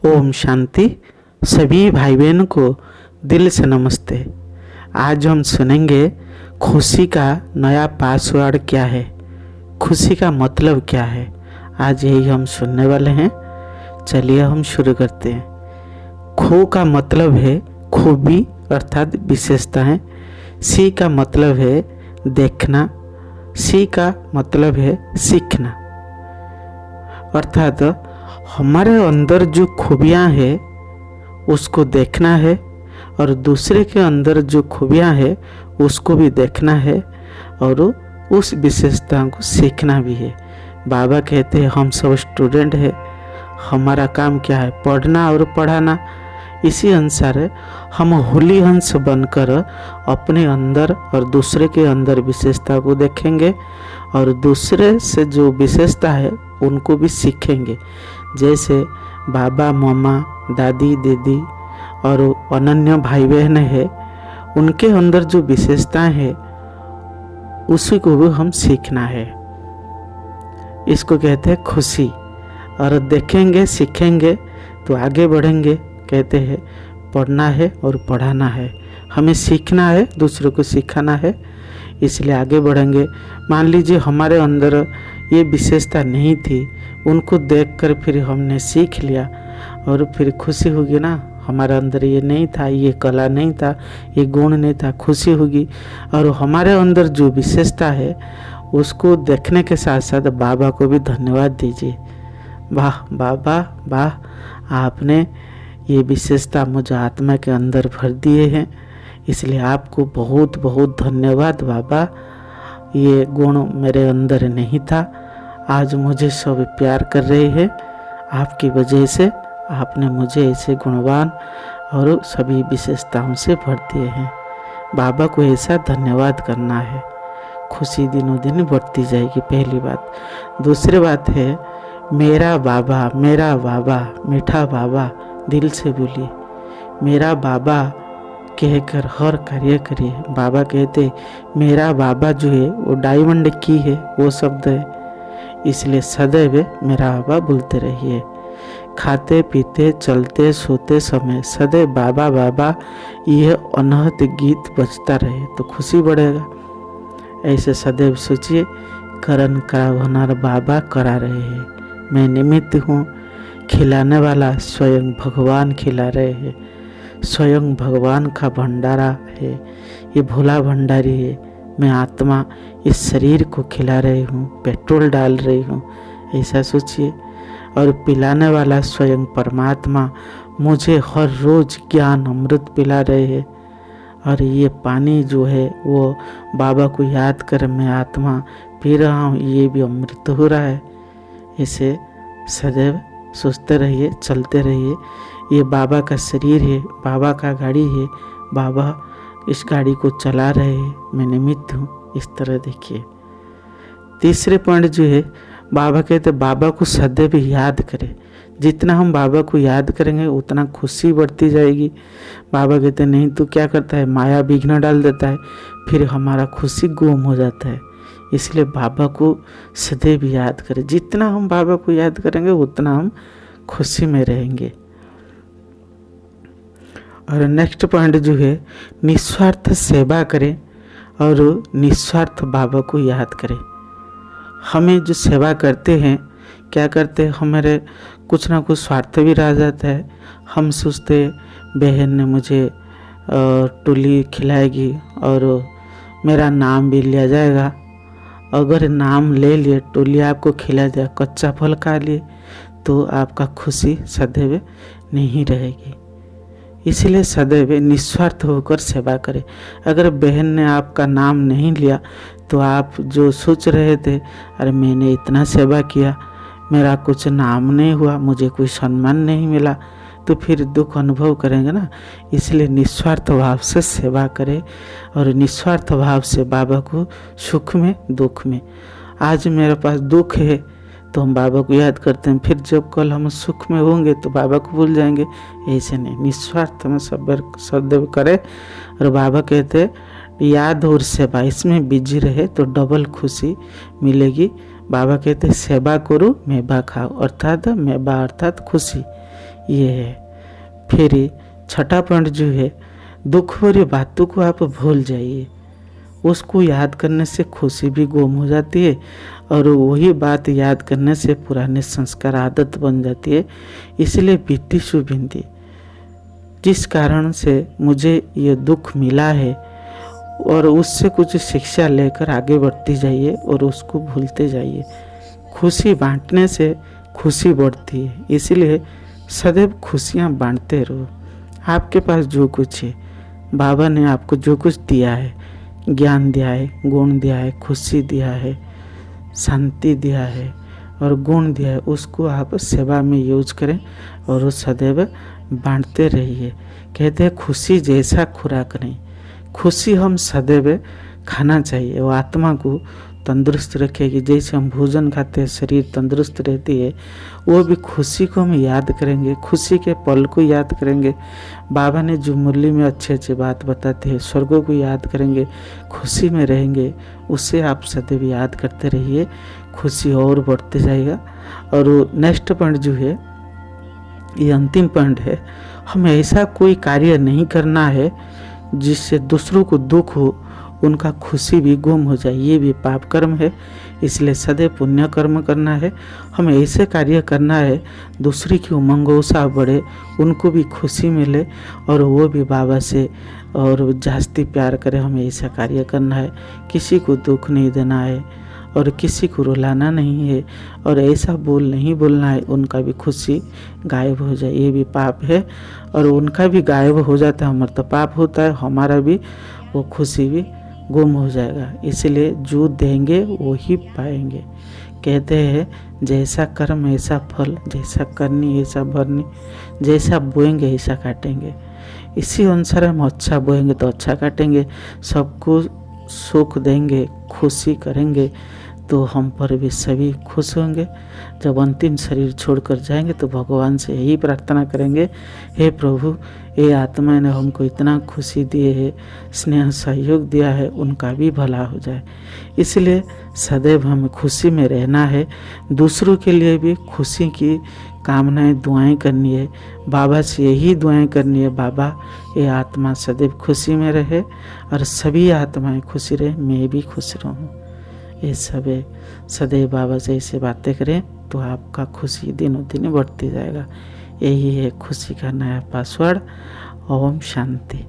ओम शांति। सभी भाई बहनों को दिल से नमस्ते। आज हम सुनेंगे खुशी का नया पासवर्ड क्या है, खुशी का मतलब क्या है। आज यही हम सुनने वाले हैं। चलिए हम शुरू करते हैं। खो का मतलब है खूबी अर्थात विशेषताएं। सी का मतलब है देखना। सी का मतलब है सीखना। अर्थात हमारे अंदर जो खूबियाँ हैं उसको देखना है और दूसरे के अंदर जो खूबियाँ हैं उसको भी देखना है और उस विशेषता को सीखना भी है। बाबा कहते हैं हम सब स्टूडेंट है, हमारा काम क्या है, पढ़ना और पढ़ाना। इसी अनुसार हम होली हंस बनकर अपने अंदर और दूसरे के अंदर विशेषता को देखेंगे और दूसरे से जो विशेषता है उनको भी सीखेंगे। जैसे बाबा मामा दादी दीदी और अनन्य भाई बहन है, उनके अंदर जो विशेषताएं है उसी को भी हम सीखना है। इसको कहते हैं खुशी। और देखेंगे सीखेंगे तो आगे बढ़ेंगे। कहते हैं पढ़ना है और पढ़ाना है, हमें सीखना है, दूसरों को सिखाना है, इसलिए आगे बढ़ेंगे। मान लीजिए हमारे अंदर ये विशेषता नहीं थी, उनको देखकर फिर हमने सीख लिया और फिर खुशी होगी ना। हमारे अंदर ये नहीं था, ये कला नहीं था, ये गुण नहीं था, खुशी होगी। और हमारे अंदर जो विशेषता है उसको देखने के साथ साथ बाबा को भी धन्यवाद दीजिए। वाह बाबा वाह, आपने ये विशेषता मुझे आत्मा के अंदर भर दिए हैं, इसलिए आपको बहुत बहुत धन्यवाद बाबा। ये गुण मेरे अंदर नहीं था, आज मुझे सब प्यार कर रहे हैं आपकी वजह से। आपने मुझे ऐसे गुणवान और सभी विशेषताओं से भर दिए हैं। बाबा को ऐसा धन्यवाद करना है, खुशी दिनों दिन बढ़ती जाएगी। पहली बात। दूसरी बात है मेरा बाबा मीठा बाबा, दिल से बोलिए मेरा बाबा कहकर हर कार्य करिए। बाबा कहते मेरा बाबा जो है वो डायमंड की है, वो शब्द है, इसलिए सदैव मेरा बाबा बोलते रहिए। खाते पीते चलते सोते समय सदैव बाबा बाबा यह अनहद गीत बजता रहे तो खुशी बढ़ेगा। ऐसे सदैव सोचिए करन करावनार बाबा करा रहे हैं, मैं निमित्त हूँ, खिलाने वाला स्वयं भगवान खिला रहे हैं। स्वयं भगवान का भंडारा है, ये भोला भंडारी है। मैं आत्मा इस शरीर को खिला रही हूँ, पेट्रोल डाल रही हूँ, ऐसा सोचिए। और पिलाने वाला स्वयं परमात्मा मुझे हर रोज ज्ञान अमृत पिला रहे हैं। और ये पानी जो है वो बाबा को याद कर मैं आत्मा पी रहा हूँ, ये भी अमृत हो रहा है। इसे सदैव सोचते रहिए, चलते रहिए। ये बाबा का शरीर है, बाबा का गाड़ी है, बाबा इस गाड़ी को चला रहे हैं, मैं निमित्त हूँ, इस तरह देखिए। तीसरे पॉइंट जो है बाबा कहते बाबा को सदैव याद करें। जितना हम बाबा को याद करेंगे उतना खुशी बढ़ती जाएगी। बाबा कहते नहीं तो क्या करता है, माया विघ्न डाल देता है, फिर हमारा खुशी गुम हो जाता है। इसलिए बाबा को सदैव याद करें। जितना हम बाबा को याद करेंगे उतना हम खुशी में रहेंगे। और नेक्स्ट पॉइंट जो है निस्वार्थ सेवा करें और निस्वार्थ बाबा को याद करें। हमें जो सेवा करते हैं, क्या करते हैं, हमारे कुछ ना कुछ स्वार्थ भी रह जाता है। हम सोचते बहन ने मुझे टोली खिलाएगी और मेरा नाम भी लिया जाएगा। अगर नाम ले लिए, टोली आपको खिला जाए, कच्चा फल खा लिए तो आपका खुशी सदैव नहीं रहेगी। इसलिए सदैव निस्वार्थ होकर सेवा करें। अगर बहन ने आपका नाम नहीं लिया तो आप जो सोच रहे थे अरे मैंने इतना सेवा किया, मेरा कुछ नाम नहीं हुआ, मुझे कोई सम्मान नहीं मिला, तो फिर दुख अनुभव करेंगे ना। इसलिए निस्वार्थ भाव से सेवा करें और निस्वार्थ भाव से बाबा को सुख में दुख में। आज मेरे पास दुख है तो हम बाबा को याद करते हैं, फिर जब कल हम सुख में होंगे तो बाबा को भूल जाएंगे। ऐसे नहीं, निस्वार्थ में सदैव करें। और बाबा कहते याद और सेवा इसमें बिजी रहे तो डबल खुशी मिलेगी। बाबा कहते सेवा करो मेवा खाओ, अर्थात मेवा अर्थात खुशी। ये है। फिर छठा पॉइंट जो है, दुख भरी बातों को आप भूल जाइए। उसको याद करने से खुशी भी गुम हो जाती है और वही बात याद करने से पुराने संस्कार आदत बन जाती है। इसलिए बीती शुभिंदी, जिस कारण से मुझे ये दुख मिला है, और उससे कुछ शिक्षा लेकर आगे बढ़ती जाइए और उसको भूलते जाइए। खुशी बांटने से खुशी बढ़ती है, इसलिए सदैव खुशियाँ बांटते रहो। आपके पास जो कुछ है, बाबा ने आपको जो कुछ दिया है, ज्ञान दिया है, गुण दिया है, खुशी दिया है, शांति दिया है और गुण दिया है, उसको आप सेवा में यूज करें और उस सदैव बांटते रहिए। कहते हैं खुशी जैसा खुराक नहीं, खुशी हम सदैव खाना चाहिए, वो आत्मा को तंदुरुस्त रखेगी। जैसे हम भोजन खाते हैं शरीर तंदुरुस्त रहती है, वो भी खुशी को हम याद करेंगे, खुशी के पल को याद करेंगे। बाबा ने जो मुरली में अच्छे अच्छे बात बताते हैं, स्वर्गों को याद करेंगे, खुशी में रहेंगे, उससे आप सदैव याद करते रहिए, खुशी और बढ़ते जाएगा। और नेक्स्ट पॉइंट जो है, ये अंतिम पॉइंट है, हमें ऐसा कोई कार्य नहीं करना है जिससे दूसरों को दुख हो, उनका खुशी भी गुम हो जाए, ये भी पाप कर्म है। इसलिए सदैव पुण्य कर्म करना है। हमें ऐसे कार्य करना है दूसरी की उमंग उत्साह बढ़े, उनको भी खुशी मिले और वो भी बाबा से और जास्ती प्यार करे। हमें ऐसा कार्य करना है, किसी को दुख नहीं देना है और किसी को रुलाना नहीं है और ऐसा बोल नहीं बोलना है उनका भी खुशी गायब हो जाए, ये भी पाप है। और उनका भी गायब हो जाता है, हमारा तो पाप होता है, हमारा भी वो खुशी भी गुम हो जाएगा। इसलिए जो देंगे वो ही पाएंगे। कहते हैं जैसा कर्म ऐसा फल, जैसा करनी ऐसा भरनी, जैसा बोएंगे ऐसा काटेंगे। इसी अनुसार हम अच्छा बोएंगे तो अच्छा काटेंगे, सबको सुख देंगे, खुशी करेंगे तो हम पर भी सभी खुश होंगे। जब अंतिम शरीर छोड़कर जाएंगे तो भगवान से यही प्रार्थना करेंगे, हे प्रभु, ये आत्मा ने हमको इतना खुशी दिए है, स्नेह सहयोग दिया है, उनका भी भला हो जाए। इसलिए सदैव हमें खुशी में रहना है, दूसरों के लिए भी खुशी की कामनाएं दुआएं करनी है, बाबा से यही दुआएं करनी है, बाबा ये आत्मा सदैव खुशी में रहे और सभी आत्माएं खुशी रहे, मैं भी खुश रहूं। ये सब सदैव बाबा से ऐसे बातें करें तो आपका खुशी दिनों दिन बढ़ती जाएगा। यही है खुशी का नया पासवर्ड। ओम शांति।